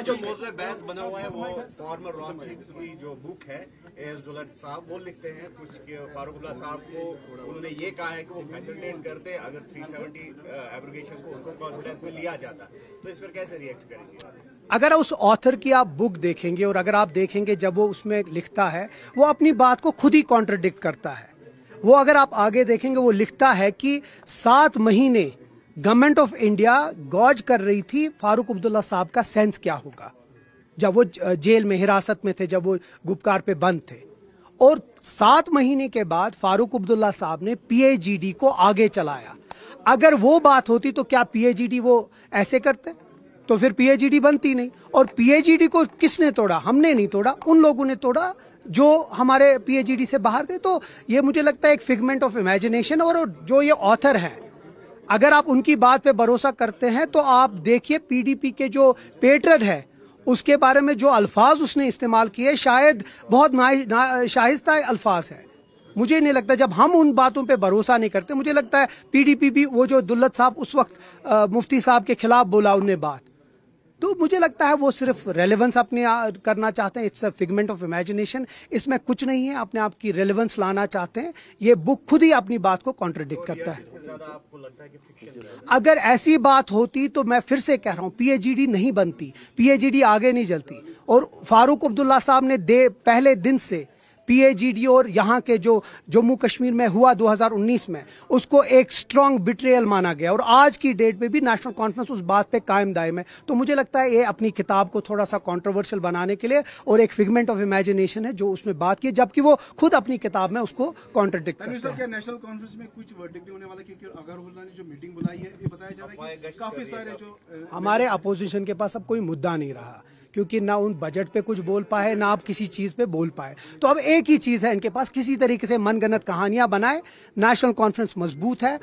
आज जो मौजूद बहस बना हुआ है वो फॉर्मर रॉथस्child की जो बुक है एस डॉलर साहब वो लिखते हैं कुछ कि फारूकुल्लाह साहब को उन्होंने ये कहा है कि वो फैसिलिटेट करते अगर 370 एब्रोगेशन को उनको कॉन्फिडेंस में लिया जाता, तो इस पर कैसे रिएक्ट करेंगे? अगर उस ऑथर की आप बुक देखेंगे और अगर आप देखेंगे जब वो उसमें लिखता है वो अपनी बात को खुद ही कॉन्ट्रडिक्ट करता है। वो अगर आप आगे देखेंगे वो लिखता है कि 7 महीने गवर्नमेंट ऑफ इंडिया गॉज कर रही थी फारूक अब्दुल्ला साहब का सेंस क्या होगा जब वो जेल में हिरासत में थे, जब वो गुपकार पे बंद थे। और 7 महीने के बाद फारूक अब्दुल्ला साहब ने पीएजीडी को आगे चलाया। अगर वो बात होती तो क्या पीएजीडी वो ऐसे करते? तो फिर पीएजीडी बनती नहीं। और पीएजीडी को किसने तोड़ा? हमने नहीं तोड़ा, उन लोगों ने तोड़ा जो हमारे पीएजीडी से बाहर थे। तो ये मुझे लगता है एक फिगमेंट ऑफ इमेजिनेशन। और जो ये ऑथर है, अगर आप उनकी बात पे भरोसा करते हैं तो आप देखिए पीडीपी के जो पेट्रन है उसके बारे में जो अल्फाज उसने इस्तेमाल किए शायद बहुत शाइस्ता अल्फाज है। मुझे नहीं लगता, जब हम उन बातों पे भरोसा नहीं करते, मुझे लगता है पीडीपी भी वो जो दुल्लत साहब उस वक्त मुफ्ती साहब के खिलाफ बोला उनने बात, तो मुझे लगता है वो सिर्फ रेलेवेंस अपने करना चाहते हैं। It's a figment of imagination, इसमें कुछ नहीं है, अपने आप की रेलेवेंस लाना चाहते हैं। ये बुक खुद ही अपनी बात को कॉन्ट्रडिक्ट करता है। अगर ऐसी बात होती तो मैं फिर से कह रहा हूं पीएजीडी नहीं बनती, पीएजीडी आगे नहीं चलती। और फारूक अब्दुल्ला साहब ने पहले दिन से पीएजीडी और यहाँ के जो जम्मू कश्मीर में हुआ 2019 में उसको एक स्ट्रांग बिट्रेयल माना गया। और आज की डेट पे भी नेशनल कॉन्फ्रेंस उस बात पे कायम दायम है। तो मुझे लगता है ये अपनी किताब को थोड़ा सा कंट्रोवर्शियल बनाने के लिए और एक फिगमेंट ऑफ इमेजिनेशन है जो उसमें बात की, जबकि वो खुद अपनी किताब में उसको कॉन्ट्रडिक्ट करते हैं। नेशनल कॉन्फ्रेंस में कुछ वर्डिक्ट होने वाला, क्योंकि अगरहुल्ला ने जो मीटिंग बुलाई है ये बताया जा रहा है कि काफी सारे जो हमारे अपोजिशन के पास अब कोई मुद्दा नहीं रहा, क्योंकि ना उन बजट पे कुछ बोल पाए ना आप किसी चीज पे बोल पाए। तो अब एक ही चीज है इनके पास, किसी तरीके से मनगढ़ंत कहानियां बनाए। नेशनल कॉन्फ्रेंस मजबूत है।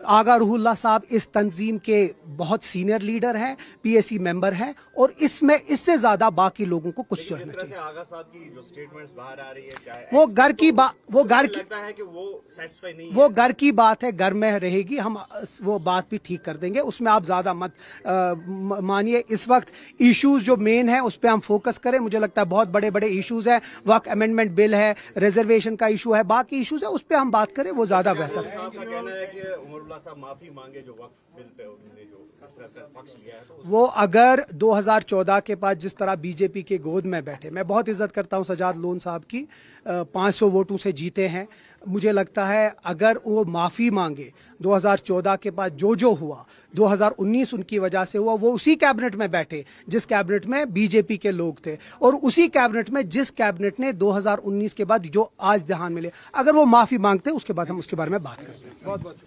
आगा रूहुल्लाह साहब इस तंजीम के बहुत सीनियर लीडर हैं, पीएसी मेंबर हैं, और इसमें इससे ज्यादा बाकी लोगों को कुछ करना चाहिए। आगा साहब की जो स्टेटमेंट्स बाहर आ रही है, वो घर की बात, वो घर की लगता है कि वो सैटिस्फाई नहीं है। वो घर की बात है, घर में रहेगी, हम वो बात भी ठीक कर देंगे, उसमें आप ज्यादा मत मानिए। इस वक्त इश्यूज जो मेन है उस पर हम फोकस करें। मुझे लगता है बहुत बड़े बड़े इश्यूज हैं, वक्त अमेंडमेंट बिल है, रिजर्वेशन का इशू है, बाकी इश्यूज है, उस पर हम बात करें, वो ज्यादा बेहतर है। साहब का कहना है कि उमरुल्लाह साहब माफी मांगे जो वक्फ बिल पे उन्होंने जो इस तरह का पक्ष लिया है। तो वो अगर 2014 के बाद जिस तरह बीजेपी के गोद में बैठे, मैं बहुत इज्जत करता हूं सजाद लोन साहब की, 500 वोटों से जीते हैं। मुझे लगता है अगर वो माफी मांगे 2014 के बाद जो हुआ 2019 उनकी वजह से हुआ, वो उसी कैबिनेट में बैठे जिस कैबिनेट में बीजेपी के लोग थे, और उसी कैबिनेट में जिस कैबिनेट ने 2019 के बाद जो आज ध्यान मिले, अगर वो माफी मांगते उसके बाद हम उसके बारे में बात करते हैं। बहुत बहुत